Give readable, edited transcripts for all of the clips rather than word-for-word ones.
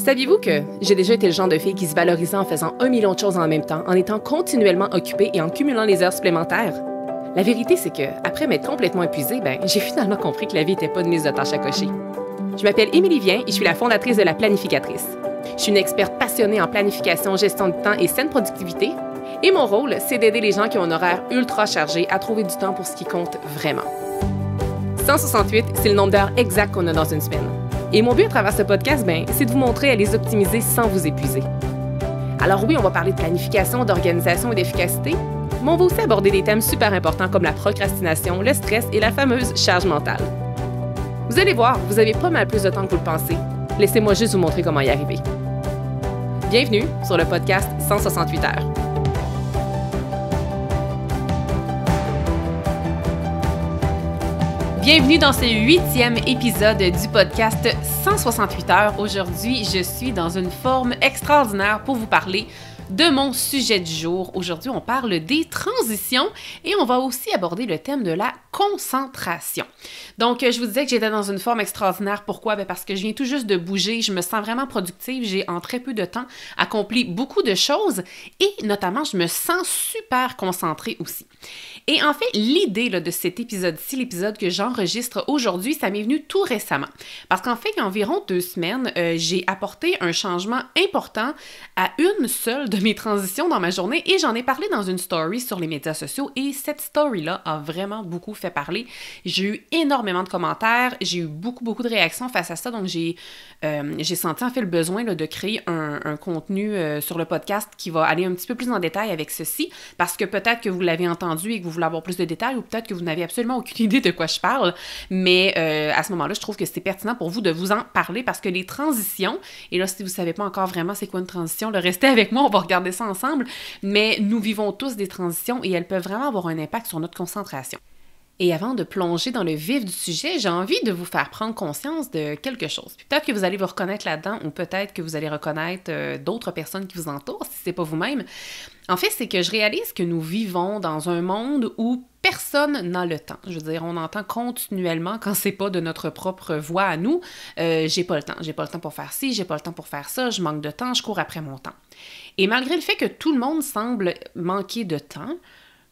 Saviez-vous que j'ai déjà été le genre de fille qui se valorisait en faisant 1 million de choses en même temps, en étant continuellement occupée et en cumulant les heures supplémentaires? La vérité, c'est que, après m'être complètement épuisée, j'ai finalement compris que la vie n'était pas une liste de tâches à cocher. Je m'appelle Émilie Vien et je suis la fondatrice de La Planificatrice. Je suis une experte passionnée en planification, gestion du temps et saine productivité. Et mon rôle, c'est d'aider les gens qui ont un horaire ultra chargé à trouver du temps pour ce qui compte vraiment. 168, c'est le nombre d'heures exact qu'on a dans une semaine. Et mon but à travers ce podcast, c'est de vous montrer à les optimiser sans vous épuiser. Alors oui, on va parler de planification, d'organisation et d'efficacité, mais on va aussi aborder des thèmes super importants comme la procrastination, le stress et la fameuse charge mentale. Vous allez voir, vous avez pas mal plus de temps que vous le pensez. Laissez-moi juste vous montrer comment y arriver. Bienvenue sur le podcast 168 heures. Bienvenue dans ce 8e épisode du podcast 168 heures. Aujourd'hui, je suis dans une forme extraordinaire pour vous parler de mon sujet du jour. Aujourd'hui, on parle des transitions et on va aussi aborder le thème de la concentration. Donc, je vous disais que j'étais dans une forme extraordinaire. Pourquoi? Parce que je viens tout juste de bouger, je me sens vraiment productive, j'ai en très peu de temps accompli beaucoup de choses et notamment, je me sens super concentrée aussi. Et en fait, l'idée de cet épisode-ci, l'épisode que j'enregistre aujourd'hui, ça m'est venu tout récemment. Parce qu'en fait, il y a environ 2 semaines, j'ai apporté un changement important à une seule de mes transitions dans ma journée et j'en ai parlé dans une story sur les médias sociaux et cette story-là a vraiment beaucoup fait parler. J'ai eu énormément de commentaires, j'ai eu beaucoup de réactions face à ça, donc j'ai senti en fait le besoin de créer un contenu sur le podcast qui va aller un petit peu plus en détail avec ceci, parce que peut-être que vous l'avez entendu et que vous voulez avoir plus de détails ou peut-être que vous n'avez absolument aucune idée de quoi je parle, mais à ce moment-là, je trouve que c'est pertinent pour vous de vous en parler parce que les transitions, et là, si vous ne savez pas encore vraiment c'est quoi une transition, restez avec moi, on va regarder ça ensemble, mais nous vivons tous des transitions et elles peuvent vraiment avoir un impact sur notre concentration. Et avant de plonger dans le vif du sujet, j'ai envie de vous faire prendre conscience de quelque chose. Puis peut-être que vous allez vous reconnaître là-dedans ou peut-être que vous allez reconnaître d'autres personnes qui vous entourent, si c'est pas vous-même. En fait, c'est que je réalise que nous vivons dans un monde où personne n'a le temps. Je veux dire, on entend continuellement, quand c'est pas de notre propre voix à nous, j'ai pas le temps pour faire ci, j'ai pas le temps pour faire ça, je manque de temps, je cours après mon temps. Et malgré le fait que tout le monde semble manquer de temps,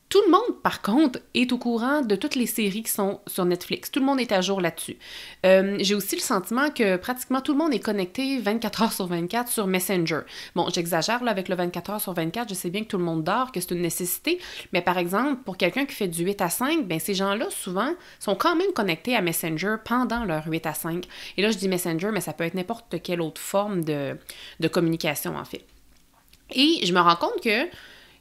tout le monde, par contre, est au courant de toutes les séries qui sont sur Netflix. Tout le monde est à jour là-dessus. J'ai aussi le sentiment que pratiquement tout le monde est connecté 24 heures sur 24 sur Messenger. Bon, j'exagère là avec le 24 heures sur 24, je sais bien que tout le monde dort, que c'est une nécessité, mais par exemple, pour quelqu'un qui fait du 8 à 5, ces gens-là, souvent, sont quand même connectés à Messenger pendant leur 8 à 5. Et là, je dis Messenger, mais ça peut être n'importe quelle autre forme de communication, en fait. Et je me rends compte que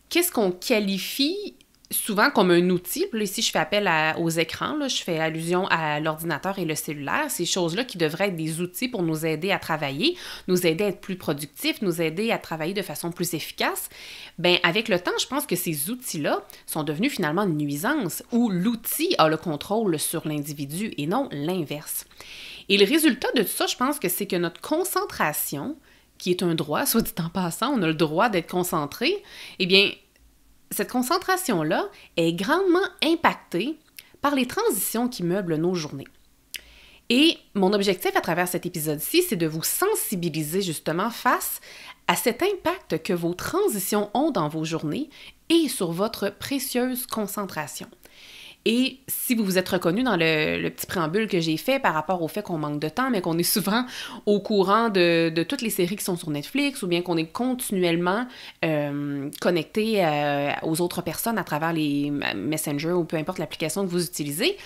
qu'est-ce qu'on qualifie souvent comme un outil, puis là, ici je fais appel aux écrans, là, je fais allusion à l'ordinateur et le cellulaire, ces choses-là qui devraient être des outils pour nous aider à travailler, nous aider à être plus productifs, nous aider à travailler de façon plus efficace, avec le temps, je pense que ces outils-là sont devenus finalement une nuisance, où l'outil a le contrôle sur l'individu et non l'inverse. Et le résultat de tout ça, je pense que c'est que notre concentration, qui est un droit, soit dit en passant, on a le droit d'être concentré, cette concentration-là est grandement impactée par les transitions qui meublent nos journées. Et mon objectif à travers cet épisode-ci, c'est de vous sensibiliser justement face à cet impact que vos transitions ont dans vos journées et sur votre précieuse concentration. Et si vous vous êtes reconnu dans le petit préambule que j'ai fait par rapport au fait qu'on manque de temps, mais qu'on est souvent au courant de toutes les séries qui sont sur Netflix ou bien qu'on est continuellement connecté aux autres personnes à travers les Messenger ou peu importe l'application que vous utilisez,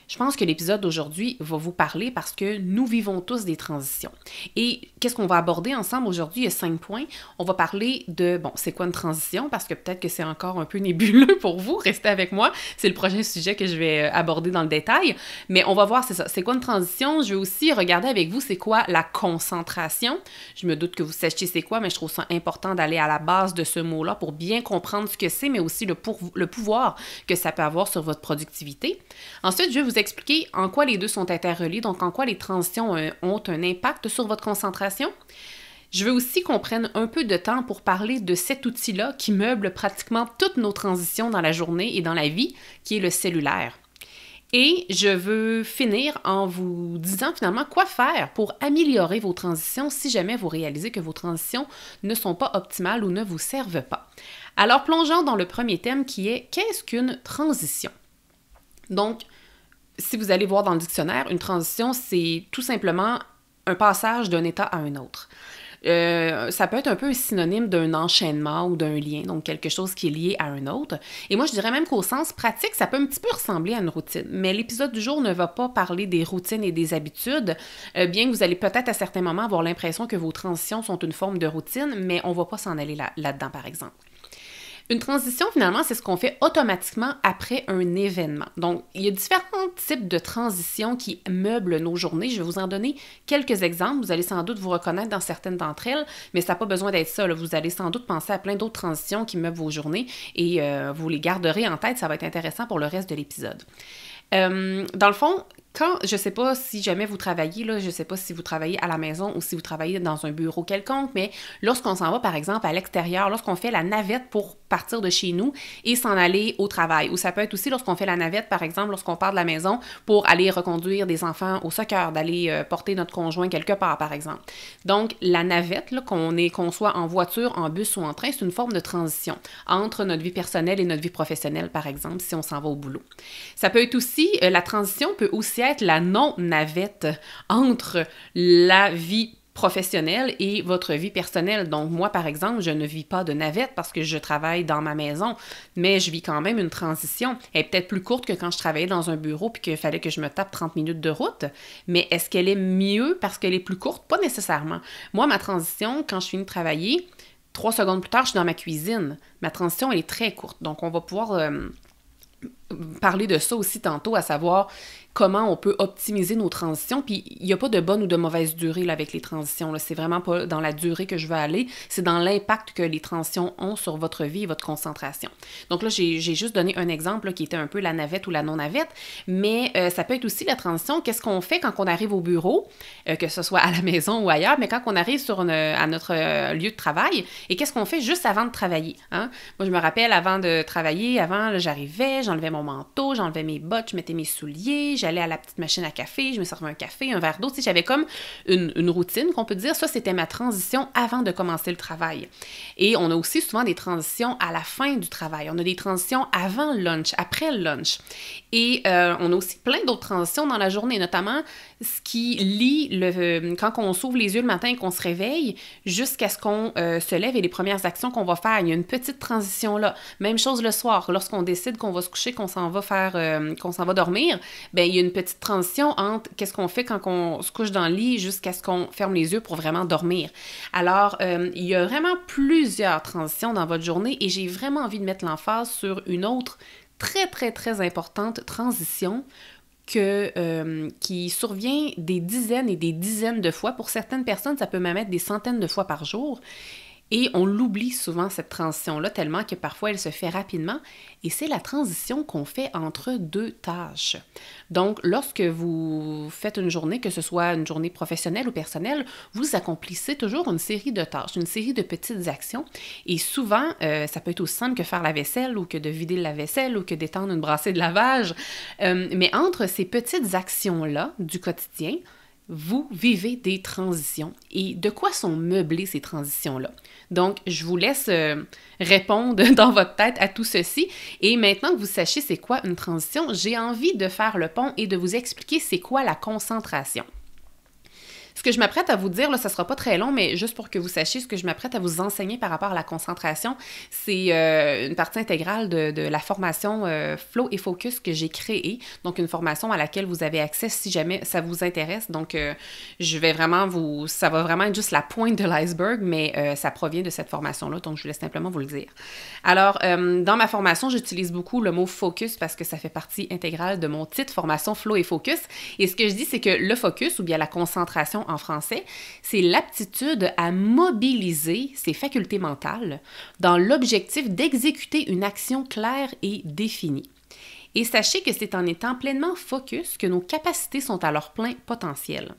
je pense que l'épisode d'aujourd'hui va vous parler parce que nous vivons tous des transitions. Et qu'est-ce qu'on va aborder ensemble aujourd'hui? Il y a 5 points. On va parler de, c'est quoi une transition? Parce que peut-être que c'est encore un peu nébuleux pour vous. Restez avec moi. C'est le prochain sujet que je vais aborder dans le détail. Mais on va voir, c'est ça. C'est quoi une transition? Je vais aussi regarder avec vous c'est quoi la concentration. Je me doute que vous sachiez c'est quoi, mais je trouve ça important d'aller à la base de ce mot-là pour bien comprendre ce que c'est, mais aussi le pouvoir que ça peut avoir sur votre productivité. Ensuite, je vais vous expliquer en quoi les deux sont interreliés, donc en quoi les transitions ont un impact sur votre concentration. Je veux aussi qu'on prenne un peu de temps pour parler de cet outil-là qui meuble pratiquement toutes nos transitions dans la journée et dans la vie, qui est le cellulaire. Et je veux finir en vous disant finalement quoi faire pour améliorer vos transitions si jamais vous réalisez que vos transitions ne sont pas optimales ou ne vous servent pas. Alors plongeons dans le premier thème qui est « Qu'est-ce qu'une transition? » Donc, si vous allez voir dans le dictionnaire, une transition, c'est tout simplement un passage d'un état à un autre. Ça peut être un peu synonyme d'un enchaînement ou d'un lien, donc quelque chose qui est lié à un autre. Et moi, je dirais même qu'au sens pratique, ça peut un petit peu ressembler à une routine. Mais l'épisode du jour ne va pas parler des routines et des habitudes, bien que vous allez peut-être à certains moments avoir l'impression que vos transitions sont une forme de routine, mais on ne va pas s'en aller là-dedans, par exemple. Une transition, finalement, c'est ce qu'on fait automatiquement après un événement. Donc, il y a différents types de transitions qui meublent nos journées. Je vais vous en donner quelques exemples. Vous allez sans doute vous reconnaître dans certaines d'entre elles, mais ça n'a pas besoin d'être ça, là. Vous allez sans doute penser à plein d'autres transitions qui meublent vos journées et vous les garderez en tête. Ça va être intéressant pour le reste de l'épisode. Dans le fond, je ne sais pas si jamais vous travaillez, là, je ne sais pas si vous travaillez à la maison ou si vous travaillez dans un bureau quelconque, mais lorsqu'on s'en va, par exemple, à l'extérieur, lorsqu'on fait la navette pour partir de chez nous et s'en aller au travail, ou ça peut être aussi lorsqu'on fait la navette, par exemple, lorsqu'on part de la maison pour aller reconduire des enfants au soccer, d'aller porter notre conjoint quelque part, par exemple. Donc, la navette, là, qu'on soit en voiture, en bus ou en train, c'est une forme de transition entre notre vie personnelle et notre vie professionnelle, par exemple, si on s'en va au boulot. Ça peut être aussi, la transition peut aussi être la non-navette entre la vie professionnelle et votre vie personnelle. Donc, moi, par exemple, je ne vis pas de navette parce que je travaille dans ma maison, mais je vis quand même une transition. Elle est peut-être plus courte que quand je travaillais dans un bureau puis qu'il fallait que je me tape 30 minutes de route, mais est-ce qu'elle est mieux parce qu'elle est plus courte? Pas nécessairement. Moi, ma transition, quand je finis de travailler, 3 secondes plus tard, je suis dans ma cuisine. Ma transition, elle est très courte. Donc, on va pouvoir parler de ça aussi tantôt, à savoir comment on peut optimiser nos transitions. Puis, il n'y a pas de bonne ou de mauvaise durée là, avec les transitions. Là. C'est vraiment pas dans la durée que je veux aller, c'est dans l'impact que les transitions ont sur votre vie et votre concentration. Donc là, j'ai juste donné un exemple là, qui était un peu la navette ou la non-navette, mais ça peut être aussi la transition. Qu'est-ce qu'on fait quand on arrive au bureau, que ce soit à la maison ou ailleurs, mais quand on arrive à notre lieu de travail, et qu'est-ce qu'on fait juste avant de travailler? Hein? Moi, je me rappelle, avant de travailler, là, j'arrivais, j'enlevais mon manteau, j'enlevais mes bottes, je mettais mes souliers, j'allais à la petite machine à café, je me servais un café, un verre d'eau. Tu sais, j'avais comme une routine qu'on peut dire. Ça, c'était ma transition avant de commencer le travail. Et on a aussi souvent des transitions à la fin du travail. On a des transitions avant le lunch, après le lunch. Et on a aussi plein d'autres transitions dans la journée, notamment ce qui lie quand on s'ouvre les yeux le matin et qu'on se réveille jusqu'à ce qu'on se lève et les premières actions qu'on va faire. Il y a une petite transition là. Même chose le soir, lorsqu'on décide qu'on va se coucher, qu'on s'en va dormir, bien, il y a une petite transition entre qu'est-ce qu'on fait quand on se couche dans le lit jusqu'à ce qu'on ferme les yeux pour vraiment dormir. Alors, il y a vraiment plusieurs transitions dans votre journée et j'ai vraiment envie de mettre l'emphase sur une autre très, très, très importante transition qui survient des dizaines et des dizaines de fois. Pour certaines personnes, ça peut même être des centaines de fois par jour. Et on l'oublie souvent, cette transition-là, tellement que parfois elle se fait rapidement. Et c'est la transition qu'on fait entre deux tâches. Donc, lorsque vous faites une journée, que ce soit une journée professionnelle ou personnelle, vous accomplissez toujours une série de tâches, une série de petites actions. Et souvent, ça peut être aussi simple que faire la vaisselle ou que de vider la vaisselle ou que d'étendre une brassée de lavage. Mais entre ces petites actions-là du quotidien, vous vivez des transitions. Et de quoi sont meublées ces transitions-là? Donc, je vous laisse répondre dans votre tête à tout ceci. Et maintenant que vous sachez c'est quoi une transition, j'ai envie de faire le pont et de vous expliquer c'est quoi la concentration. Ce que je m'apprête à vous dire, là, ça sera pas très long, mais juste pour que vous sachiez ce que je m'apprête à vous enseigner par rapport à la concentration, c'est une partie intégrale de la formation Flow et Focus que j'ai créée. Donc, une formation à laquelle vous avez accès si jamais ça vous intéresse. Donc, ça va vraiment être juste la pointe de l'iceberg, mais ça provient de cette formation-là. Donc, je voulais simplement vous le dire. Alors, dans ma formation, j'utilise beaucoup le mot focus parce que ça fait partie intégrale de mon titre formation Flow et Focus. Et ce que je dis, c'est que le focus, ou bien la concentration en français, c'est l'aptitude à mobiliser ses facultés mentales dans l'objectif d'exécuter une action claire et définie. Et sachez que c'est en étant pleinement focus que nos capacités sont à leur plein potentiel.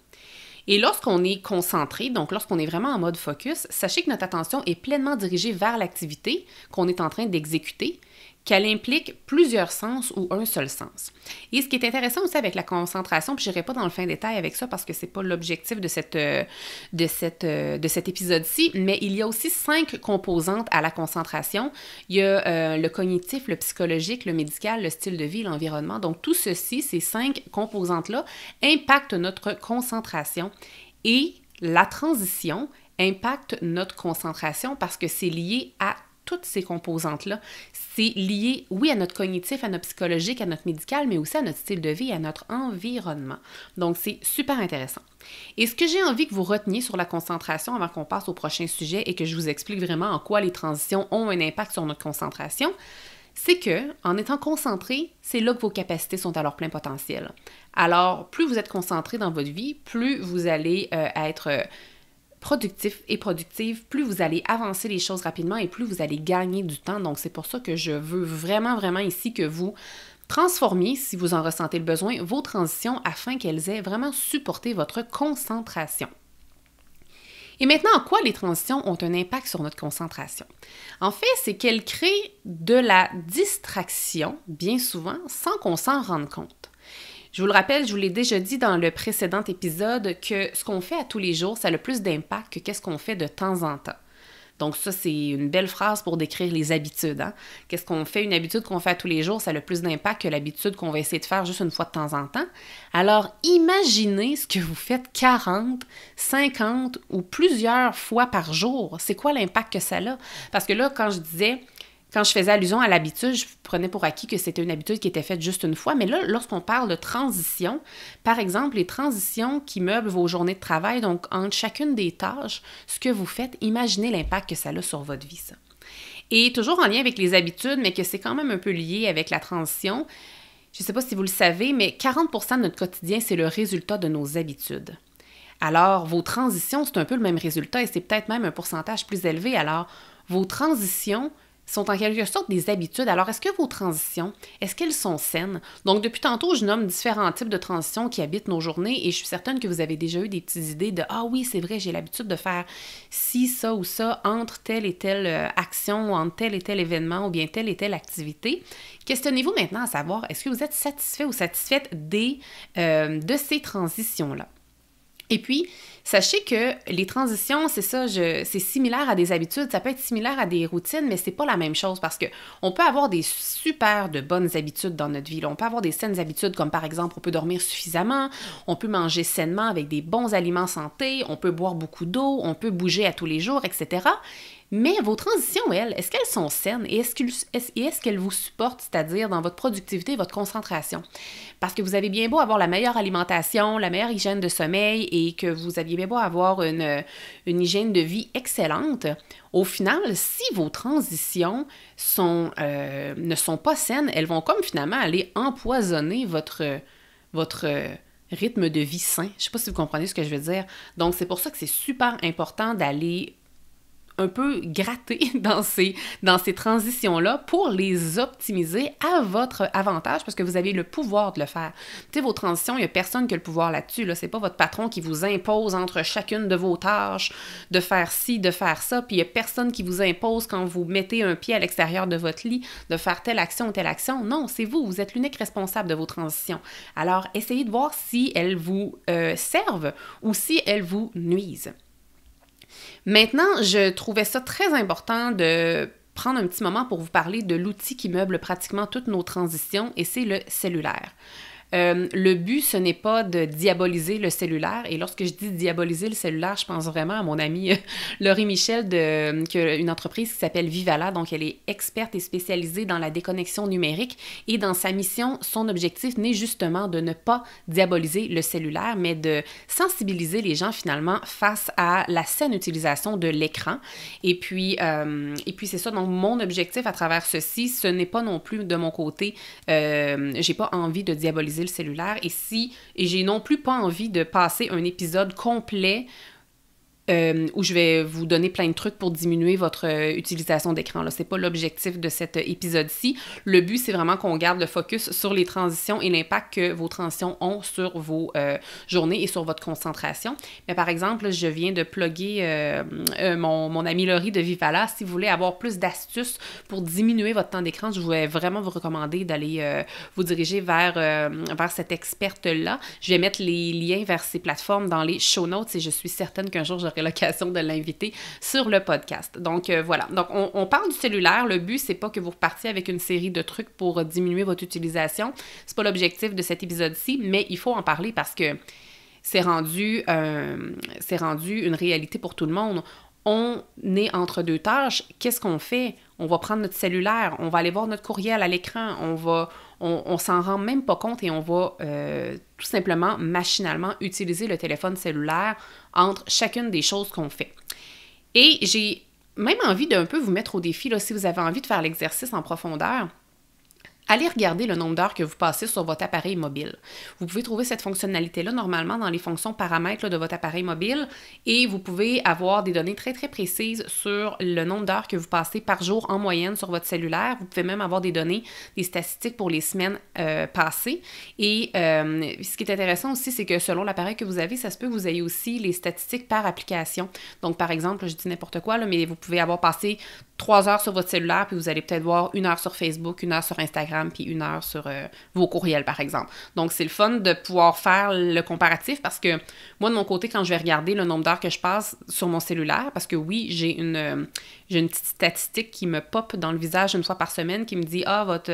Et lorsqu'on est concentré, donc lorsqu'on est vraiment en mode focus, sachez que notre attention est pleinement dirigée vers l'activité qu'on est en train d'exécuter, qu'elle implique plusieurs sens ou un seul sens. Et ce qui est intéressant aussi avec la concentration, puis je n'irai pas dans le fin détail avec ça parce que c'est pas l'objectif de cet épisode-ci, mais il y a aussi 5 composantes à la concentration. Il y a le cognitif, le psychologique, le médical, le style de vie, l'environnement. Donc tout ceci, ces 5 composantes-là, impactent notre concentration et la transition impacte notre concentration parce que c'est lié à toutes ces composantes-là. C'est lié, oui, à notre cognitif, à notre psychologique, à notre médical, mais aussi à notre style de vie, à notre environnement. Donc, c'est super intéressant. Et ce que j'ai envie que vous reteniez sur la concentration avant qu'on passe au prochain sujet et que je vous explique vraiment en quoi les transitions ont un impact sur notre concentration, c'est que, en étant concentré, c'est là que vos capacités sont à leur plein potentiel. Alors, plus vous êtes concentré dans votre vie, plus vous allez être productif et productive, plus vous allez avancer les choses rapidement et plus vous allez gagner du temps. Donc, c'est pour ça que je veux vraiment ici que vous transformiez, si vous en ressentez le besoin, vos transitions afin qu'elles aient vraiment supporté votre concentration. Et maintenant, en quoi les transitions ont un impact sur notre concentration? En fait, c'est qu'elles créent de la distraction, bien souvent, sans qu'on s'en rende compte. Je vous le rappelle, je vous l'ai déjà dit dans le précédent épisode que ce qu'on fait à tous les jours, ça a le plus d'impact que qu'est-ce qu'on fait de temps en temps. Donc ça, c'est une belle phrase pour décrire les habitudes. Hein? Qu'est-ce qu'on fait, une habitude qu'on fait à tous les jours, ça a le plus d'impact que l'habitude qu'on va essayer de faire juste une fois de temps en temps. Alors, imaginez ce que vous faites 40, 50 ou plusieurs fois par jour. C'est quoi l'impact que ça a? Parce que là, quand je faisais allusion à l'habitude, je prenais pour acquis que c'était une habitude qui était faite juste une fois. Mais là, lorsqu'on parle de transition, par exemple, les transitions qui meublent vos journées de travail, donc entre chacune des tâches, ce que vous faites, imaginez l'impact que ça a sur votre vie, ça. Et toujours en lien avec les habitudes, mais que c'est quand même un peu lié avec la transition, je ne sais pas si vous le savez, mais 40% de notre quotidien, c'est le résultat de nos habitudes. Alors, vos transitions, c'est un peu le même résultat et c'est peut-être même un pourcentage plus élevé. Alors, vos transitions sont en quelque sorte des habitudes. Alors, est-ce que vos transitions, est-ce qu'elles sont saines? Donc, depuis tantôt, je nomme différents types de transitions qui habitent nos journées et je suis certaine que vous avez déjà eu des petites idées de « Ah oui, c'est vrai, j'ai l'habitude de faire ci, ça ou ça entre telle et telle action ou entre tel et tel événement ou bien telle et telle activité. » Questionnez-vous maintenant à savoir, est-ce que vous êtes satisfait ou satisfaite de ces transitions-là? Et puis, sachez que les transitions, c'est ça, c'est similaire à des habitudes, ça peut être similaire à des routines, mais c'est pas la même chose parce qu'on peut avoir des super de bonnes habitudes dans notre vie. Là. On peut avoir des saines habitudes comme par exemple, on peut dormir suffisamment, on peut manger sainement avec des bons aliments santé, on peut boire beaucoup d'eau, on peut bouger à tous les jours, etc. Mais vos transitions, elles, est-ce qu'elles sont saines et est-ce qu'elles vous supportent, c'est-à-dire dans votre productivité et votre concentration? Parce que vous avez bien beau avoir la meilleure alimentation, la meilleure hygiène de sommeil et que vous aviez bien beau avoir une hygiène de vie excellente, au final, si vos transitions ne sont pas saines, elles vont comme finalement aller empoisonner votre rythme de vie sain. Je ne sais pas si vous comprenez ce que je veux dire. Donc, c'est pour ça que c'est super important d'aller un peu gratter dans ces transitions-là pour les optimiser à votre avantage parce que vous avez le pouvoir de le faire. Tu sais, vos transitions, il n'y a personne qui a le pouvoir là-dessus. Là. C'est pas votre patron qui vous impose entre chacune de vos tâches de faire ci, de faire ça, puis il n'y a personne qui vous impose quand vous mettez un pied à l'extérieur de votre lit de faire telle action ou telle action. Non, c'est vous. Vous êtes l'unique responsable de vos transitions. Alors, essayez de voir si elles vous servent ou si elles vous nuisent. Maintenant, je trouvais ça très important de prendre un petit moment pour vous parler de l'outil qui meuble pratiquement toutes nos transitions et c'est le cellulaire. Le but, ce n'est pas de diaboliser le cellulaire. Et lorsque je dis diaboliser le cellulaire, je pense vraiment à mon amie Laurie Michel qui a une entreprise qui s'appelle Vivala. Donc, elle est experte et spécialisée dans la déconnexion numérique. Et dans sa mission, son objectif n'est justement de ne pas diaboliser le cellulaire, mais de sensibiliser les gens finalement face à la saine utilisation de l'écran. Et puis c'est ça. Donc, mon objectif à travers ceci, ce n'est pas non plus de mon côté, j'ai pas envie de diaboliser le cellulaire et j'ai non plus pas envie de passer un épisode complet où je vais vous donner plein de trucs pour diminuer votre utilisation d'écran. Ce n'est pas l'objectif de cet épisode-ci. Le but, c'est vraiment qu'on garde le focus sur les transitions et l'impact que vos transitions ont sur vos journées et sur votre concentration. Mais par exemple, je viens de plugger mon amie Laurie de Vivala. Si vous voulez avoir plus d'astuces pour diminuer votre temps d'écran, je vais vraiment vous recommander d'aller vous diriger vers cette experte-là. Je vais mettre les liens vers ces plateformes dans les show notes et je suis certaine qu'un jour, j'aurai l'occasion de l'inviter sur le podcast. Donc, voilà. Donc, on parle du cellulaire. Le but, c'est pas que vous repartiez avec une série de trucs pour diminuer votre utilisation. C'est pas l'objectif de cet épisode-ci, mais il faut en parler parce que c'est rendu une réalité pour tout le monde. On est entre deux tâches. Qu'est-ce qu'on fait? On va prendre notre cellulaire, on va aller voir notre courriel à l'écran, on s'en rend même pas compte et on va tout simplement, machinalement, utiliser le téléphone cellulaire entre chacune des choses qu'on fait. Et j'ai même envie d'un peu vous mettre au défi, là, si vous avez envie de faire l'exercice en profondeur. Allez regarder le nombre d'heures que vous passez sur votre appareil mobile. Vous pouvez trouver cette fonctionnalité-là normalement dans les fonctions paramètres là, de votre appareil mobile et vous pouvez avoir des données très, très précises sur le nombre d'heures que vous passez par jour en moyenne sur votre cellulaire. Vous pouvez même avoir des données, des statistiques pour les semaines passées. Et ce qui est intéressant aussi, c'est que selon l'appareil que vous avez, ça se peut que vous ayez aussi les statistiques par application. Donc, par exemple, je dis n'importe quoi, là, mais vous pouvez avoir passé 3 heures sur votre cellulaire, puis vous allez peut-être voir 1 heure sur Facebook, 1 heure sur Instagram, puis 1 heure sur vos courriels, par exemple. Donc, c'est le fun de pouvoir faire le comparatif parce que moi, de mon côté, quand je vais regarder le nombre d'heures que je passe sur mon cellulaire, parce que oui, j'ai une petite statistique qui me pop dans le visage une fois par semaine qui me dit « Ah, votre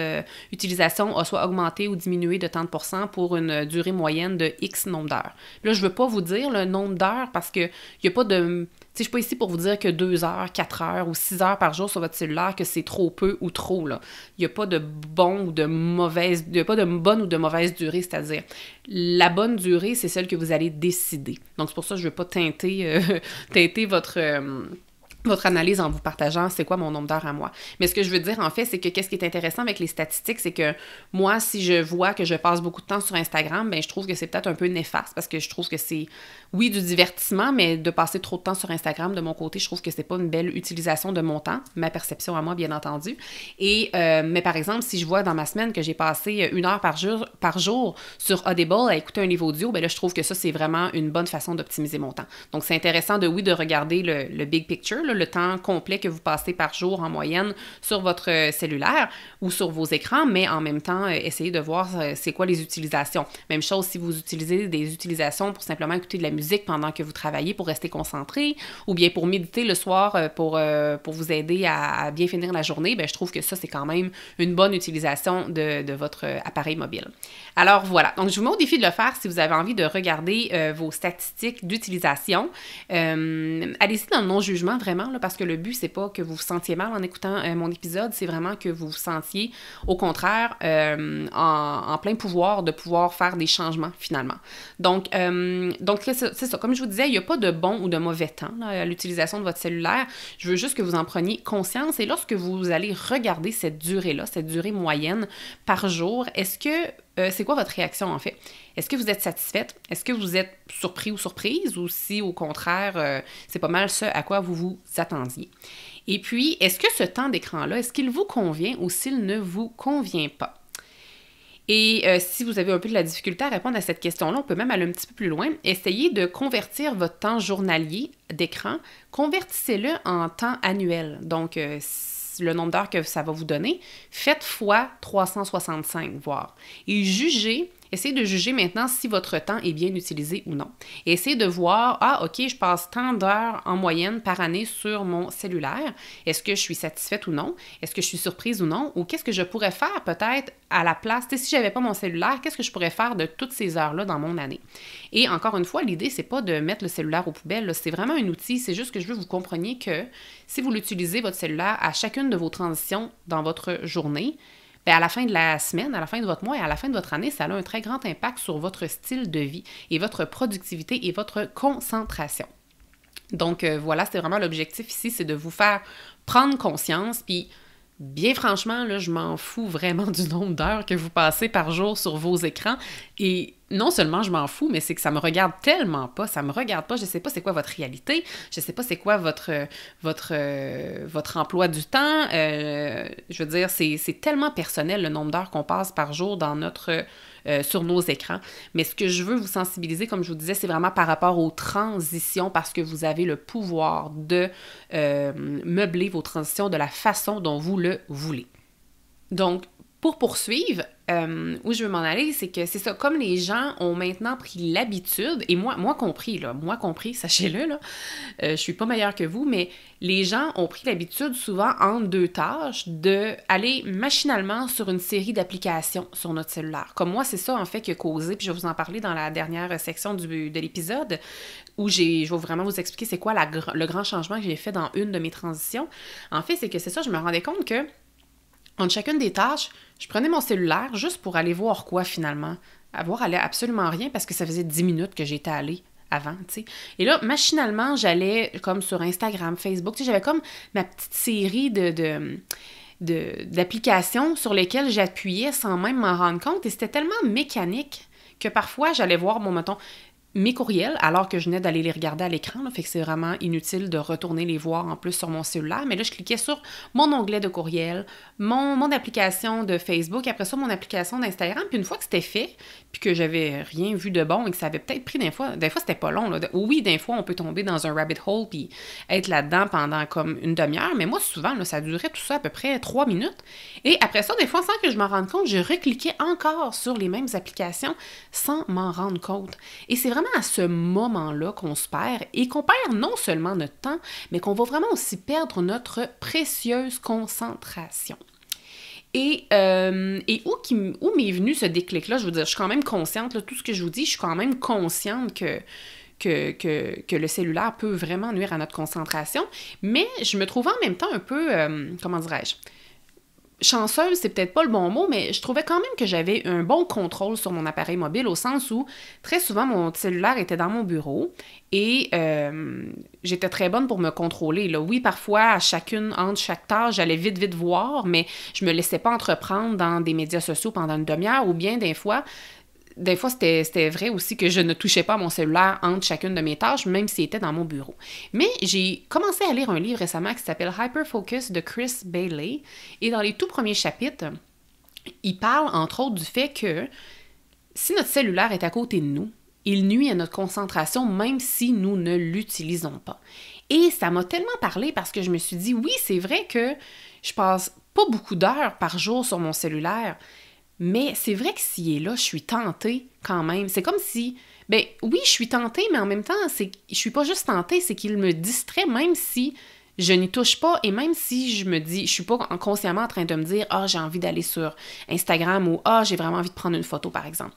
utilisation a soit augmenté ou diminué de tant de % pour une durée moyenne de X nombre d'heures. » Là, je ne veux pas vous dire le nombre d'heures parce qu'il n'y a pas de... Je ne suis pas ici pour vous dire que 2 heures, 4 heures ou 6 heures par jour sur votre cellulaire, que c'est trop peu ou trop, là. Il n'y a pas de bonne ou de mauvaise durée, c'est-à-dire la bonne durée, c'est celle que vous allez décider. Donc, c'est pour ça que je ne veux pas teinter votre analyse en vous partageant c'est quoi mon nombre d'heures à moi. Mais ce que je veux dire, en fait, c'est que qu'est-ce qui est intéressant avec les statistiques, c'est que moi, si je vois que je passe beaucoup de temps sur Instagram, ben je trouve que c'est peut-être un peu néfaste parce que je trouve que c'est, oui, du divertissement, mais de passer trop de temps sur Instagram, de mon côté, je trouve que c'est pas une belle utilisation de mon temps, ma perception à moi, bien entendu. Et, mais par exemple, si je vois dans ma semaine que j'ai passé 1 heure par jour sur Audible à écouter un livre audio, ben là, je trouve que ça, c'est vraiment une bonne façon d'optimiser mon temps. Donc, c'est intéressant de regarder le big picture, là, le temps complet que vous passez par jour en moyenne sur votre cellulaire ou sur vos écrans, mais en même temps, essayez de voir c'est quoi les utilisations. Même chose si vous utilisez des utilisations pour simplement écouter de la musique pendant que vous travaillez pour rester concentré ou bien pour méditer le soir pour vous aider à bien finir la journée, bien, je trouve que ça, c'est quand même une bonne utilisation de votre appareil mobile. Alors voilà, donc je vous mets au défi de le faire si vous avez envie de regarder vos statistiques d'utilisation. Allez-y dans le non-jugement vraiment, là, parce que le but, c'est pas que vous vous sentiez mal en écoutant mon épisode, c'est vraiment que vous vous sentiez, au contraire, en plein pouvoir de pouvoir faire des changements, finalement. Donc c'est ça. Comme je vous disais, il n'y a pas de bon ou de mauvais temps là, à l'utilisation de votre cellulaire. Je veux juste que vous en preniez conscience. Et lorsque vous allez regarder cette durée-là, cette durée moyenne par jour, est-ce que c'est quoi votre réaction, en fait? Est-ce que vous êtes satisfaite? Est-ce que vous êtes surpris ou surprise? Ou si, au contraire, c'est pas mal ce à quoi vous vous attendiez? Et puis, est-ce que ce temps d'écran-là, est-ce qu'il vous convient ou s'il ne vous convient pas? Et si vous avez un peu de la difficulté à répondre à cette question-là, on peut même aller un petit peu plus loin. Essayez de convertir votre temps journalier d'écran. Convertissez-le en temps annuel. Donc, le nombre d'heures que ça va vous donner, faites fois 365, voire. Et essayez de juger maintenant si votre temps est bien utilisé ou non. Et essayez de voir, OK, je passe tant d'heures en moyenne par année sur mon cellulaire. Est-ce que je suis satisfaite ou non? Est-ce que je suis surprise ou non? Ou qu'est-ce que je pourrais faire peut-être à la place? Si je n'avais pas mon cellulaire, qu'est-ce que je pourrais faire de toutes ces heures-là dans mon année? Et encore une fois, l'idée, c'est pas de mettre le cellulaire aux poubelles. Là. C'est vraiment un outil. C'est juste que je veux que vous compreniez que si vous l'utilisez, votre cellulaire, à chacune de vos transitions dans votre journée, bien, à la fin de la semaine, à la fin de votre mois et à la fin de votre année, ça a un très grand impact sur votre style de vie et votre productivité et votre concentration. Donc voilà, c'est vraiment l'objectif ici, c'est de vous faire prendre conscience, puis bien franchement, là, je m'en fous vraiment du nombre d'heures que vous passez par jour sur vos écrans et non seulement je m'en fous, mais c'est que ça me regarde tellement pas, ça me regarde pas, je sais pas c'est quoi votre réalité, je sais pas c'est quoi votre emploi du temps, je veux dire, c'est tellement personnel le nombre d'heures qu'on passe par jour dans sur nos écrans. Mais ce que je veux vous sensibiliser, comme je vous disais, c'est vraiment par rapport aux transitions, parce que vous avez le pouvoir de meubler vos transitions de la façon dont vous le voulez. Donc, pour poursuivre, où je veux m'en aller, c'est que c'est ça, comme les gens ont maintenant pris l'habitude, et moi compris, sachez-le, là, je suis pas meilleure que vous, mais les gens ont pris l'habitude souvent entre deux tâches d'aller machinalement sur une série d'applications sur notre cellulaire. Comme moi, c'est ça en fait qui a causé, puis je vais vous en parler dans la dernière section de l'épisode, où je vais vraiment vous expliquer c'est quoi le grand changement que j'ai fait dans une de mes transitions. En fait, c'est que c'est ça, je me rendais compte que entre chacune des tâches, je prenais mon cellulaire juste pour aller voir quoi finalement. Aller absolument rien parce que ça faisait 10 minutes que j'étais allée avant, tu sais. Et là, machinalement, j'allais comme sur Instagram, Facebook, tu sais, j'avais comme ma petite série d'applications sur lesquelles j'appuyais sans même m'en rendre compte. Et c'était tellement mécanique que parfois, j'allais voir, mettons, mes courriels, alors que je venais d'aller les regarder à l'écran, là, fait que c'est vraiment inutile de retourner les voir en plus sur mon cellulaire. Mais là, je cliquais sur mon onglet de courriel, mon application de Facebook, après ça, mon application d'Instagram. Puis une fois que c'était fait, puis que j'avais rien vu de bon et que ça avait peut-être pris des fois c'était pas long. Là. Oui, des fois, on peut tomber dans un rabbit hole puis être là-dedans pendant comme une demi-heure. Mais moi, souvent, là, ça durait tout ça à peu près 3 minutes. Et après ça, des fois, sans que je m'en rende compte, je recliquais encore sur les mêmes applications sans m'en rendre compte. Et c'est vraiment à ce moment-là qu'on se perd et qu'on perd non seulement notre temps, mais qu'on va vraiment aussi perdre notre précieuse concentration. Et où m'est venu ce déclic-là? Je veux dire, je suis quand même consciente, là, tout ce que je vous dis, je suis quand même consciente que le cellulaire peut vraiment nuire à notre concentration, mais je me trouvais en même temps un peu, comment dirais-je, chanceuse, c'est peut-être pas le bon mot, mais je trouvais quand même que j'avais un bon contrôle sur mon appareil mobile, au sens où très souvent mon cellulaire était dans mon bureau et j'étais très bonne pour me contrôler. Là. Oui, parfois, entre chaque tâche, j'allais vite voir, mais je me laissais pas entreprendre dans des médias sociaux pendant une demi-heure, ou bien des fois, c'était vrai aussi que je ne touchais pas à mon cellulaire entre chacune de mes tâches, même s'il était dans mon bureau. Mais j'ai commencé à lire un livre récemment qui s'appelle Hyper Focus de Chris Bailey. Et dans les tout premiers chapitres, il parle entre autres du fait que si notre cellulaire est à côté de nous, il nuit à notre concentration même si nous ne l'utilisons pas. Et ça m'a tellement parlé parce que je me suis dit, oui, c'est vrai que je passe pas beaucoup d'heures par jour sur mon cellulaire, mais c'est vrai que s'il est là, je suis tentée quand même. C'est comme si, oui, je suis tentée, mais en même temps, je suis pas juste tentée, c'est qu'il me distrait même si je n'y touche pas et même si je suis pas consciemment en train de me dire « Ah, j'ai envie d'aller sur Instagram » ou « Ah, j'ai vraiment envie de prendre une photo » par exemple.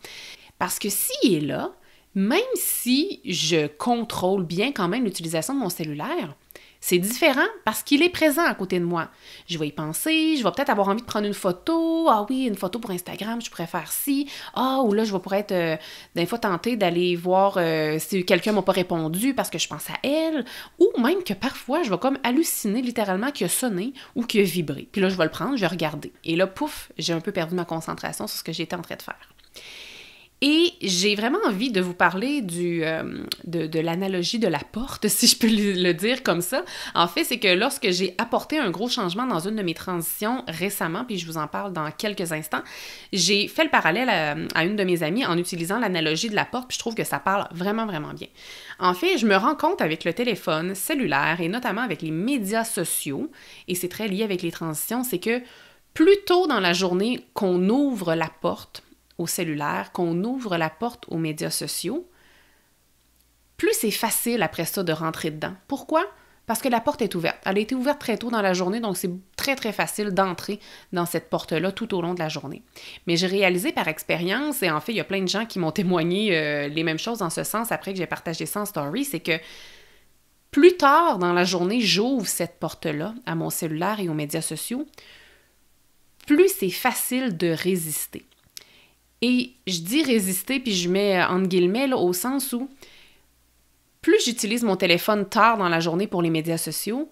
Parce que s'il est là, même si je contrôle bien quand même l'utilisation de mon cellulaire, c'est différent parce qu'il est présent à côté de moi. Je vais y penser, je vais peut-être avoir envie de prendre une photo. Ah oui, une photo pour Instagram, je pourrais faire ci. Ah, ou là, je vais pourrais être des fois tentée d'aller voir si quelqu'un m'a pas répondu parce que je pense à elle. Ou même que parfois, je vais comme halluciner littéralement qu'il a sonné ou qu'il a vibré. Puis là, je vais le prendre, je vais regarder. Et là, pouf, j'ai un peu perdu ma concentration sur ce que j'étais en train de faire. Et j'ai vraiment envie de vous parler de l'analogie de la porte, si je peux le dire comme ça. En fait, c'est que lorsque j'ai apporté un gros changement dans une de mes transitions récemment, puis je vous en parle dans quelques instants, j'ai fait le parallèle à une de mes amies en utilisant l'analogie de la porte, puis je trouve que ça parle vraiment, vraiment bien. En fait, je me rends compte avec le téléphone cellulaire et notamment avec les médias sociaux, et c'est très lié avec les transitions, c'est que plus tôt dans la journée qu'on ouvre la porte au cellulaire, qu'on ouvre la porte aux médias sociaux, plus c'est facile après ça de rentrer dedans. Pourquoi? Parce que la porte est ouverte. Elle a été ouverte très tôt dans la journée, donc c'est très, très facile d'entrer dans cette porte-là tout au long de la journée. Mais j'ai réalisé par expérience, et en fait, il y a plein de gens qui m'ont témoigné les mêmes choses dans ce sens après que j'ai partagé ça en story, c'est que plus tard dans la journée, j'ouvre cette porte-là à mon cellulaire et aux médias sociaux, plus c'est facile de résister. Et je dis résister, puis je mets entre guillemets là, au sens où plus j'utilise mon téléphone tard dans la journée pour les médias sociaux,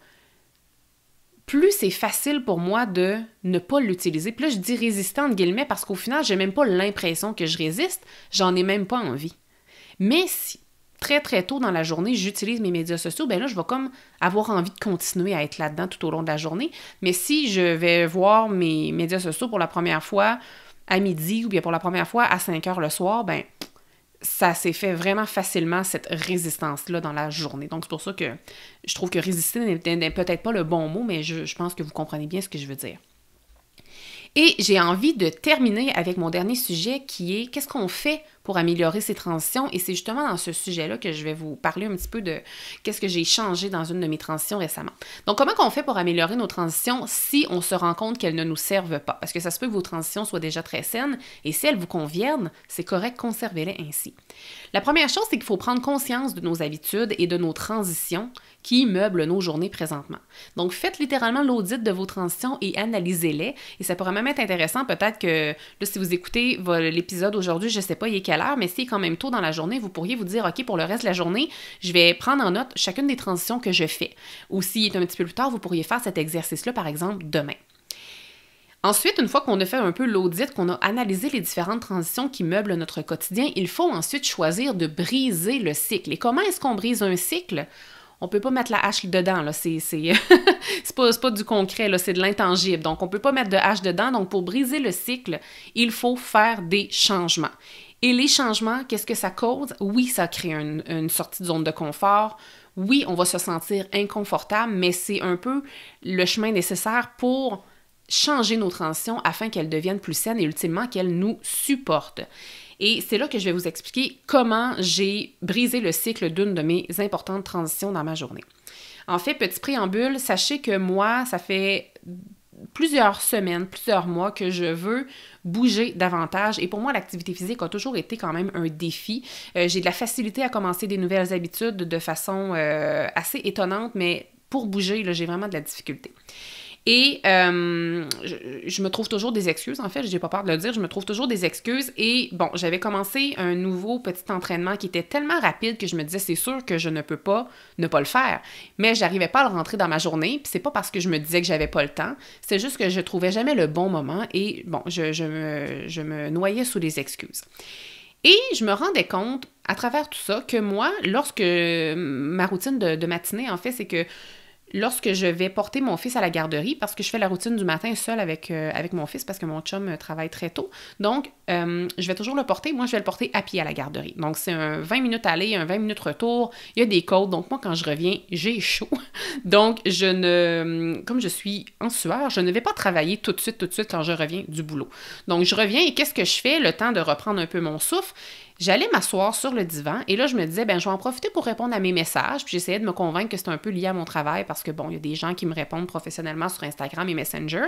plus c'est facile pour moi de ne pas l'utiliser. Puis là, je dis résister entre guillemets parce qu'au final, j'ai même pas l'impression que je résiste, j'en ai même pas envie. Mais si très très tôt dans la journée, j'utilise mes médias sociaux, ben là, je vais comme avoir envie de continuer à être là-dedans tout au long de la journée. Mais si je vais voir mes médias sociaux pour la première fois à midi ou bien pour la première fois à 5 heures le soir, ben ça s'est fait vraiment facilement, cette résistance-là dans la journée. Donc, c'est pour ça que je trouve que résister n'est peut-être pas le bon mot, mais je pense que vous comprenez bien ce que je veux dire. Et j'ai envie de terminer avec mon dernier sujet qui est qu'est-ce qu'on fait pour améliorer ces transitions? Et c'est justement dans ce sujet-là que je vais vous parler un petit peu de qu'est-ce que j'ai changé dans une de mes transitions récemment. Donc, comment qu'on fait pour améliorer nos transitions si on se rend compte qu'elles ne nous servent pas? Parce que ça se peut que vos transitions soient déjà très saines et si elles vous conviennent, c'est correct, conservez-les ainsi. La première chose, c'est qu'il faut prendre conscience de nos habitudes et de nos transitions qui meublent nos journées présentement. Donc, faites littéralement l'audit de vos transitions et analysez-les. Et ça pourrait même être intéressant, peut-être que, là, si vous écoutez l'épisode aujourd'hui, je ne sais pas il est quelle heure, mais si c'est quand même tôt dans la journée, vous pourriez vous dire, OK, pour le reste de la journée, je vais prendre en note chacune des transitions que je fais. Ou s'il est un petit peu plus tard, vous pourriez faire cet exercice-là, par exemple, demain. Ensuite, une fois qu'on a fait un peu l'audit, qu'on a analysé les différentes transitions qui meublent notre quotidien, il faut ensuite choisir de briser le cycle. Et comment est-ce qu'on brise un cycle? On peut pas mettre la hache dedans, là, c'est pas du concret, là, c'est de l'intangible. Donc, on peut pas mettre de hache dedans. Donc, pour briser le cycle, il faut faire des changements. Et les changements, qu'est-ce que ça cause? Oui, ça crée une sortie de zone de confort. Oui, on va se sentir inconfortable, mais c'est un peu le chemin nécessaire pour changer nos transitions afin qu'elles deviennent plus saines et ultimement qu'elles nous supportent. Et c'est là que je vais vous expliquer comment j'ai brisé le cycle d'une de mes importantes transitions dans ma journée. En fait, petit préambule, sachez que moi, ça fait plusieurs semaines, plusieurs mois que je veux bouger davantage. Et pour moi, l'activité physique a toujours été quand même un défi. J'ai de la facilité à commencer des nouvelles habitudes de façon assez étonnante, mais pour bouger, là, j'ai vraiment de la difficulté. Et je me trouve toujours des excuses, en fait, j'ai pas peur de le dire, je me trouve toujours des excuses. Et bon, j'avais commencé un nouveau petit entraînement qui était tellement rapide que je me disais, c'est sûr que je ne peux pas ne pas le faire. Mais j'arrivais pas à le rentrer dans ma journée, puis c'est pas parce que je me disais que j'avais pas le temps, c'est juste que je trouvais jamais le bon moment et bon, je me noyais sous les excuses. Et je me rendais compte, à travers tout ça, que moi, lorsque ma routine de matinée, en fait, c'est que lorsque je vais porter mon fils à la garderie, parce que je fais la routine du matin seule avec mon fils, parce que mon chum travaille très tôt, donc je vais toujours le porter. Moi, je vais le porter à pied à la garderie. Donc, c'est un 20 minutes aller, un 20 minutes retour. Il y a des côtes, donc moi, quand je reviens, j'ai chaud. Donc, comme je suis en sueur, je ne vais pas travailler tout de suite quand je reviens du boulot. Donc, je reviens et qu'est-ce que je fais? Le temps de reprendre un peu mon souffle. J'allais m'asseoir sur le divan et là, je me disais, je vais en profiter pour répondre à mes messages. Puis j'essayais de me convaincre que c'était un peu lié à mon travail parce que, bon, il y a des gens qui me répondent professionnellement sur Instagram et Messenger.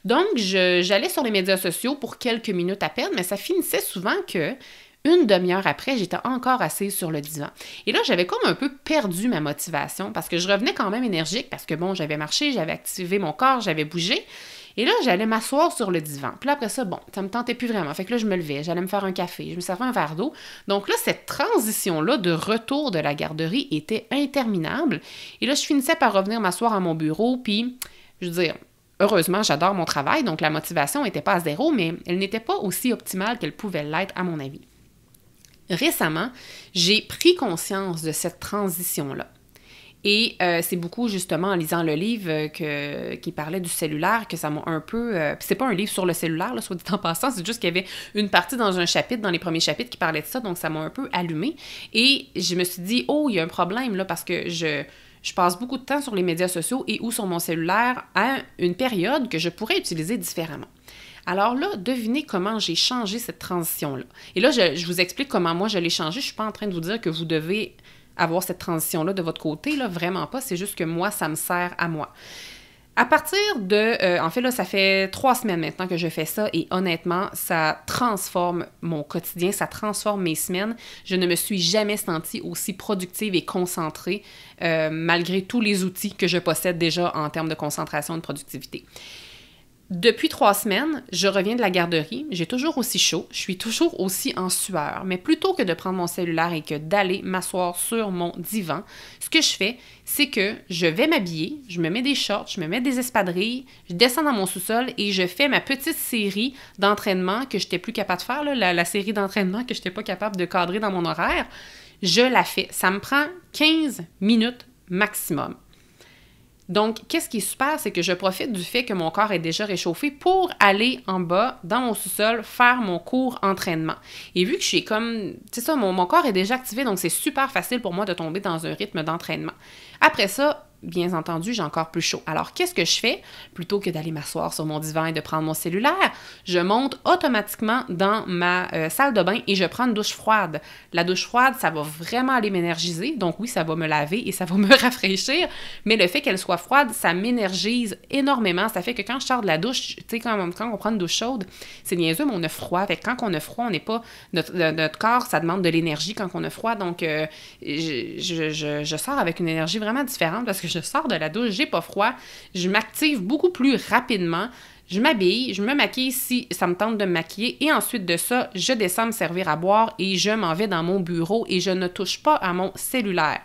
Donc, j'allais sur les médias sociaux pour quelques minutes à peine, mais ça finissait souvent que une demi-heure après, j'étais encore assise sur le divan. Et là, j'avais comme un peu perdu ma motivation parce que je revenais quand même énergique parce que, bon, j'avais marché, j'avais activé mon corps, j'avais bougé. Et là, j'allais m'asseoir sur le divan. Puis là, après ça, bon, ça me tentait plus vraiment. Fait que là, je me levais, j'allais me faire un café, je me servais un verre d'eau. Donc là, cette transition-là de retour de la garderie était interminable. Et là, je finissais par revenir m'asseoir à mon bureau, puis, je veux dire, heureusement, j'adore mon travail, donc la motivation n'était pas à zéro, mais elle n'était pas aussi optimale qu'elle pouvait l'être, à mon avis. Récemment, j'ai pris conscience de cette transition-là. Et c'est beaucoup, justement, en lisant le livre qui parlait du cellulaire, que ça m'a un peu... c'est pas un livre sur le cellulaire, là, soit dit en passant, c'est juste qu'il y avait une partie dans un chapitre, dans les premiers chapitres, qui parlait de ça, donc ça m'a un peu allumée. Et je me suis dit, oh, il y a un problème, là, parce que je passe beaucoup de temps sur les médias sociaux et ou sur mon cellulaire à une période que je pourrais utiliser différemment. Alors là, devinez comment j'ai changé cette transition-là. Et là, je vous explique comment moi je l'ai changé. Je suis pas en train de vous dire que vous devez avoir cette transition-là de votre côté, là, vraiment pas. C'est juste que moi, ça me sert à moi. À partir de... en fait, là, ça fait 3 semaines maintenant que je fais ça et honnêtement, ça transforme mon quotidien, ça transforme mes semaines. Je ne me suis jamais sentie aussi productive et concentrée malgré tous les outils que je possède déjà en termes de concentration et de productivité. Depuis 3 semaines, je reviens de la garderie, j'ai toujours aussi chaud, je suis toujours aussi en sueur, mais plutôt que de prendre mon cellulaire et que d'aller m'asseoir sur mon divan, ce que je fais, c'est que je vais m'habiller, je me mets des shorts, je me mets des espadrilles, je descends dans mon sous-sol et je fais ma petite série d'entraînement que je n'étais plus capable de faire, là, la série d'entraînement que je n'étais pas capable de cadrer dans mon horaire, je la fais. Ça me prend 15 minutes maximum. Donc, qu'est-ce qui est super, c'est que je profite du fait que mon corps est déjà réchauffé pour aller en bas, dans mon sous-sol, faire mon court entraînement. Et vu que je suis comme, c'est ça, mon corps est déjà activé, donc c'est super facile pour moi de tomber dans un rythme d'entraînement. Après ça, bien entendu, j'ai encore plus chaud. Alors, qu'est-ce que je fais? Plutôt que d'aller m'asseoir sur mon divan et de prendre mon cellulaire, je monte automatiquement dans ma salle de bain et je prends une douche froide. La douche froide, ça va vraiment aller m'énergiser. Donc oui, ça va me laver et ça va me rafraîchir, mais le fait qu'elle soit froide, ça m'énergise énormément. Ça fait que quand je sors de la douche, tu sais, quand on prend une douche chaude, c'est niaiseux, mais on a froid. Fait que quand on a froid, on n'est pas... Notre corps, ça demande de l'énergie quand on a froid. Donc, je sors avec une énergie vraiment différente parce que je sors de la douche, j'ai pas froid, je m'active beaucoup plus rapidement, je m'habille, je me maquille si ça me tente de me maquiller et ensuite de ça, je descends me servir à boire et je m'en vais dans mon bureau et je ne touche pas à mon cellulaire.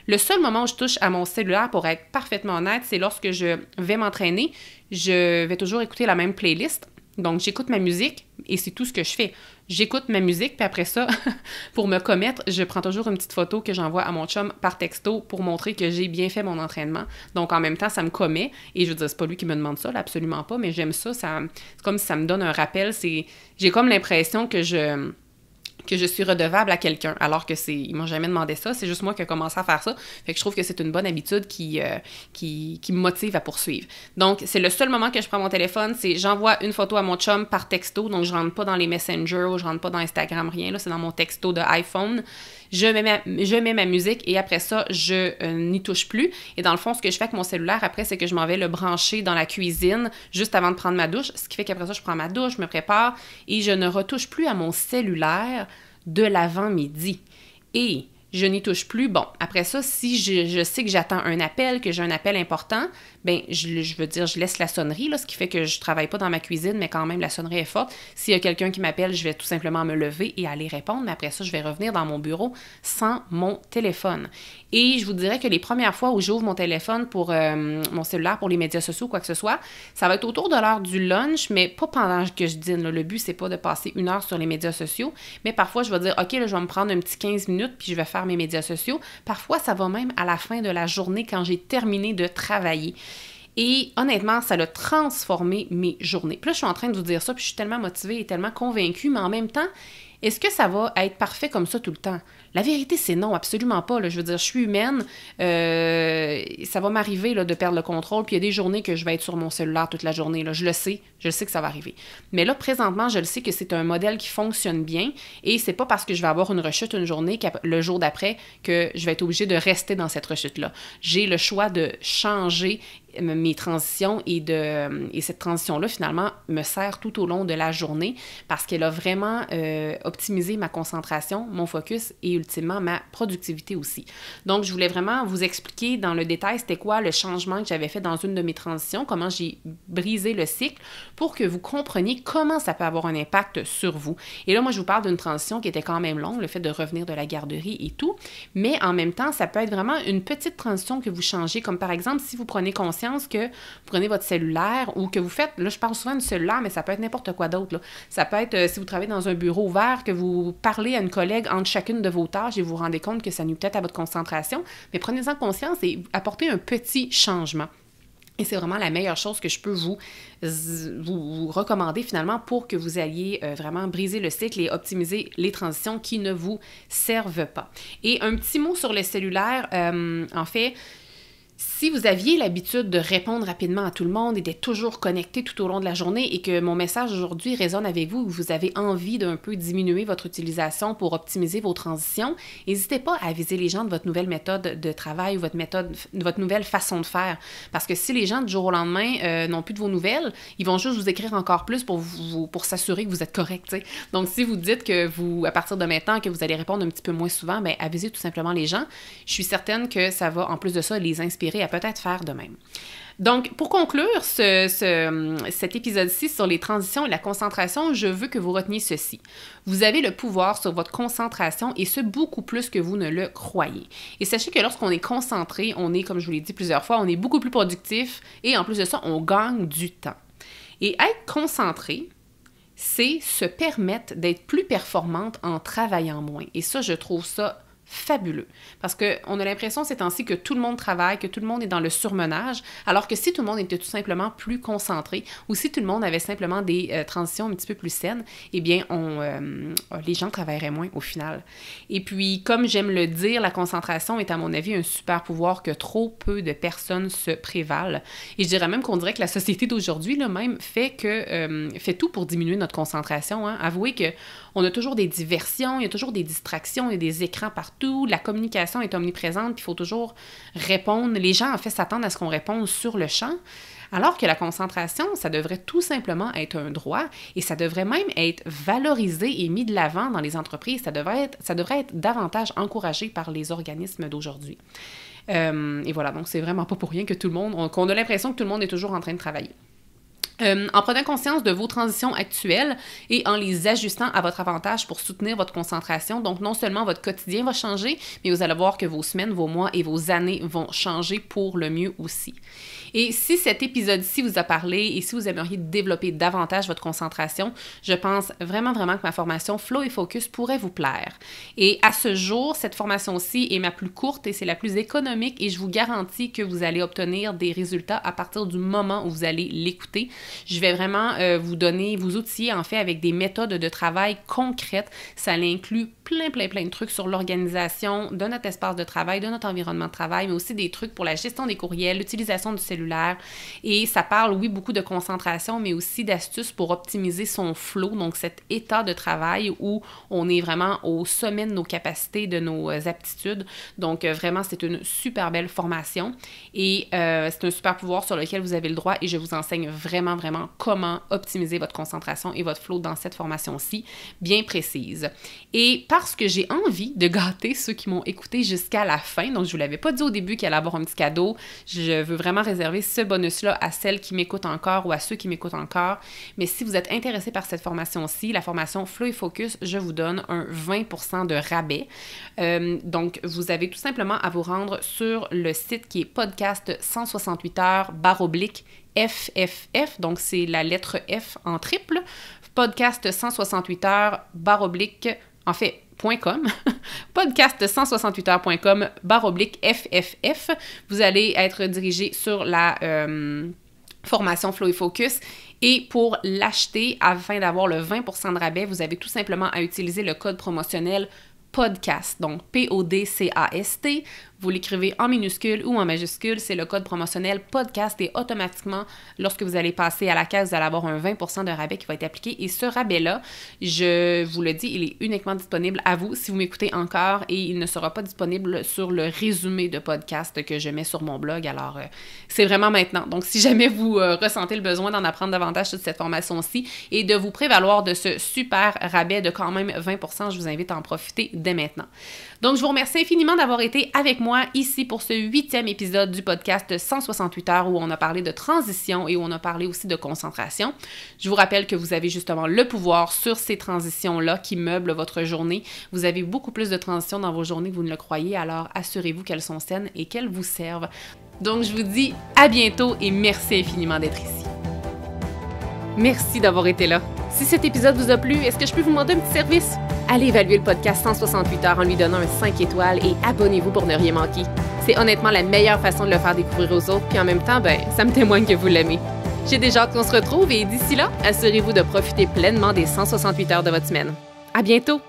Le seul moment où je touche à mon cellulaire, pour être parfaitement honnête, c'est lorsque je vais m'entraîner. Je vais toujours écouter la même playlist. Donc, j'écoute ma musique et c'est tout ce que je fais. J'écoute ma musique, puis après ça, pour me commettre, je prends toujours une petite photo que j'envoie à mon chum par texto pour montrer que j'ai bien fait mon entraînement. Donc, en même temps, ça me commet. Et je veux dire, c'est pas lui qui me demande ça, là, absolument pas, mais j'aime ça. C'est comme si ça me donne un rappel. J'ai comme l'impression que je suis redevable à quelqu'un, alors que ils m'ont jamais demandé ça, c'est juste moi qui ai commencé à faire ça. Fait que je trouve que c'est une bonne habitude qui me motive à poursuivre. Donc, c'est le seul moment que je prends mon téléphone, c'est j'envoie une photo à mon chum par texto, donc je rentre pas dans les Messenger ou je rentre pas dans Instagram, rien, là, c'est dans mon texto de iPhone. Je mets ma musique et après ça, je n'y touche plus. Et dans le fond, ce que je fais avec mon cellulaire après, c'est que je m'en vais le brancher dans la cuisine juste avant de prendre ma douche. Ce qui fait qu'après ça, je prends ma douche, je me prépare et je ne retouche plus à mon cellulaire de l'avant-midi. Et je n'y touche plus. Bon, après ça, si je sais que j'attends un appel, que j'ai un appel important, bien, je veux dire, je laisse la sonnerie, là, ce qui fait que je travaille pas dans ma cuisine, mais quand même, la sonnerie est forte. S'il y a quelqu'un qui m'appelle, je vais tout simplement me lever et aller répondre, mais après ça, je vais revenir dans mon bureau sans mon téléphone. Et je vous dirais que les premières fois où j'ouvre mon téléphone pour mon cellulaire, pour les médias sociaux, quoi que ce soit, ça va être autour de l'heure du lunch, mais pas pendant que je dîne. Là. Le but, c'est pas de passer 1 heure sur les médias sociaux, mais parfois, je vais dire, OK, là, je vais me prendre un petit 15 minutes, puis je vais faire mes médias sociaux. Parfois, ça va même à la fin de la journée quand j'ai terminé de travailler. Et honnêtement, ça a transformé mes journées. Puis là, je suis en train de vous dire ça, puis je suis tellement motivée et tellement convaincue, mais en même temps, est-ce que ça va être parfait comme ça tout le temps? La vérité, c'est non, absolument pas. Là. Je veux dire, je suis humaine, ça va m'arriver là, de perdre le contrôle, puis il y a des journées que je vais être sur mon cellulaire toute la journée. Là. Je le sais que ça va arriver. Mais là, présentement, je le sais que c'est un modèle qui fonctionne bien, et c'est pas parce que je vais avoir une rechute une journée, le jour d'après, que je vais être obligée de rester dans cette rechute-là. J'ai le choix de changer mes transitions et cette transition-là, finalement, me sert tout au long de la journée parce qu'elle a vraiment optimisé ma concentration, mon focus et ultimement ma productivité aussi. Donc, je voulais vraiment vous expliquer dans le détail c'était quoi le changement que j'avais fait dans une de mes transitions, comment j'ai brisé le cycle pour que vous compreniez comment ça peut avoir un impact sur vous. Et là, moi, je vous parle d'une transition qui était quand même longue, le fait de revenir de la garderie et tout, mais en même temps, ça peut être vraiment une petite transition que vous changez, comme par exemple, si vous prenez conscience que vous prenez votre cellulaire ou que vous faites, là je parle souvent du cellulaire, mais ça peut être n'importe quoi d'autre. Là. Ça peut être si vous travaillez dans un bureau ouvert, que vous parlez à une collègue entre chacune de vos tâches et vous vous rendez compte que ça nuit peut-être à votre concentration, mais prenez-en conscience et apportez un petit changement. Et c'est vraiment la meilleure chose que je peux vous recommander finalement pour que vous alliez vraiment briser le cycle et optimiser les transitions qui ne vous servent pas. Et un petit mot sur le cellulaire, en fait, si vous aviez l'habitude de répondre rapidement à tout le monde et d'être toujours connecté tout au long de la journée et que mon message aujourd'hui résonne avec vous, vous avez envie d'un peu diminuer votre utilisation pour optimiser vos transitions, n'hésitez pas à aviser les gens de votre nouvelle méthode de travail ou votre nouvelle façon de faire. Parce que si les gens du jour au lendemain n'ont plus de vos nouvelles, ils vont juste vous écrire encore plus pour s'assurer que vous êtes correct. T'sais. Donc, si vous dites que à partir de maintenant, que vous allez répondre un petit peu moins souvent, bien, avisez tout simplement les gens. Je suis certaine que ça va, en plus de ça, les inspirer à peut-être faire de même. Donc, pour conclure cet épisode-ci sur les transitions et la concentration, je veux que vous reteniez ceci. Vous avez le pouvoir sur votre concentration et ce, beaucoup plus que vous ne le croyez. Et sachez que lorsqu'on est concentré, on est, comme je vous l'ai dit plusieurs fois, on est beaucoup plus productif et en plus de ça, on gagne du temps. Et être concentré, c'est se permettre d'être plus performante en travaillant moins. Et ça, je trouve ça fabuleux. Parce qu'on a l'impression ces temps-ci que tout le monde travaille, que tout le monde est dans le surmenage, alors que si tout le monde était tout simplement plus concentré ou si tout le monde avait simplement des transitions un petit peu plus saines, eh bien, les gens travailleraient moins au final. Et puis, comme j'aime le dire, la concentration est à mon avis un super pouvoir que trop peu de personnes se prévalent. Et je dirais même qu'on dirait que la société d'aujourd'hui, là, même, fait tout pour diminuer notre concentration. Hein. Avouez qu'on a toujours des diversions, il y a toujours des distractions, il y a des écrans partout. La communication est omniprésente, puis il faut toujours répondre. Les gens, en fait, s'attendent à ce qu'on réponde sur le champ, alors que la concentration, ça devrait tout simplement être un droit et ça devrait même être valorisé et mis de l'avant dans les entreprises. Ça devrait être davantage encouragé par les organismes d'aujourd'hui. Et voilà, donc c'est vraiment pas pour rien que qu'on a l'impression que tout le monde est toujours en train de travailler. En prenant conscience de vos transitions actuelles et en les ajustant à votre avantage pour soutenir votre concentration, donc non seulement votre quotidien va changer, mais vous allez voir que vos semaines, vos mois et vos années vont changer pour le mieux aussi. Et si cet épisode-ci vous a parlé et si vous aimeriez développer davantage votre concentration, je pense vraiment que ma formation Flow et Focus pourrait vous plaire. Et à ce jour, cette formation-ci est ma plus courte et c'est la plus économique et je vous garantis que vous allez obtenir des résultats à partir du moment où vous allez l'écouter. Je vais vraiment vous outiller en fait avec des méthodes de travail concrètes. Ça inclut plein de trucs sur l'organisation de notre espace de travail, de notre environnement de travail, mais aussi des trucs pour la gestion des courriels, l'utilisation du cellulaire. Et ça parle, oui, beaucoup de concentration, mais aussi d'astuces pour optimiser son flow, donc cet état de travail où on est vraiment au sommet de nos capacités, de nos aptitudes. Donc, vraiment, c'est une super belle formation et c'est un super pouvoir sur lequel vous avez le droit et je vous enseigne vraiment comment optimiser votre concentration et votre flow dans cette formation-ci, bien précise. Et parce que j'ai envie de gâter ceux qui m'ont écouté jusqu'à la fin, donc je ne vous l'avais pas dit au début qu'il allait avoir un petit cadeau, je veux vraiment réserver ce bonus-là à celles qui m'écoutent encore ou à ceux qui m'écoutent encore. Mais si vous êtes intéressé par cette formation-ci, la formation Flow et Focus, je vous donne un 20% de rabais. Donc, vous avez tout simplement à vous rendre sur le site qui est podcast 168 heures /FFF, donc c'est la lettre F en triple, podcast 168 heures en fait, .com, podcast168heures.com /FFF. Vous allez être dirigé sur la formation Flow et Focus. Et pour l'acheter, afin d'avoir le 20% de rabais, vous avez tout simplement à utiliser le code promotionnel PODCAST, donc PODCAST. Vous l'écrivez en minuscule ou en majuscule, c'est le code promotionnel PODCAST et automatiquement, lorsque vous allez passer à la caisse, vous allez avoir un 20% de rabais qui va être appliqué. Et ce rabais-là, je vous le dis, il est uniquement disponible à vous si vous m'écoutez encore et il ne sera pas disponible sur le résumé de podcast que je mets sur mon blog. Alors, c'est vraiment maintenant. Donc, si jamais vous ressentez le besoin d'en apprendre davantage sur cette formation-ci et de vous prévaloir de ce super rabais de quand même 20%, je vous invite à en profiter dès maintenant. Donc, je vous remercie infiniment d'avoir été avec moi ici pour ce 8e épisode du podcast 168 heures où on a parlé de transition et où on a parlé aussi de concentration. Je vous rappelle que vous avez justement le pouvoir sur ces transitions-là qui meublent votre journée. Vous avez beaucoup plus de transitions dans vos journées que vous ne le croyez, alors assurez-vous qu'elles sont saines et qu'elles vous servent. Donc, je vous dis à bientôt et merci infiniment d'être ici. Merci d'avoir été là. Si cet épisode vous a plu, est-ce que je peux vous demander un petit service? Allez évaluer le podcast 168 heures en lui donnant un 5 étoiles et abonnez-vous pour ne rien manquer. C'est honnêtement la meilleure façon de le faire découvrir aux autres, puis en même temps, ça me témoigne que vous l'aimez. J'ai déjà hâte qu'on se retrouve et d'ici là, assurez-vous de profiter pleinement des 168 heures de votre semaine. À bientôt!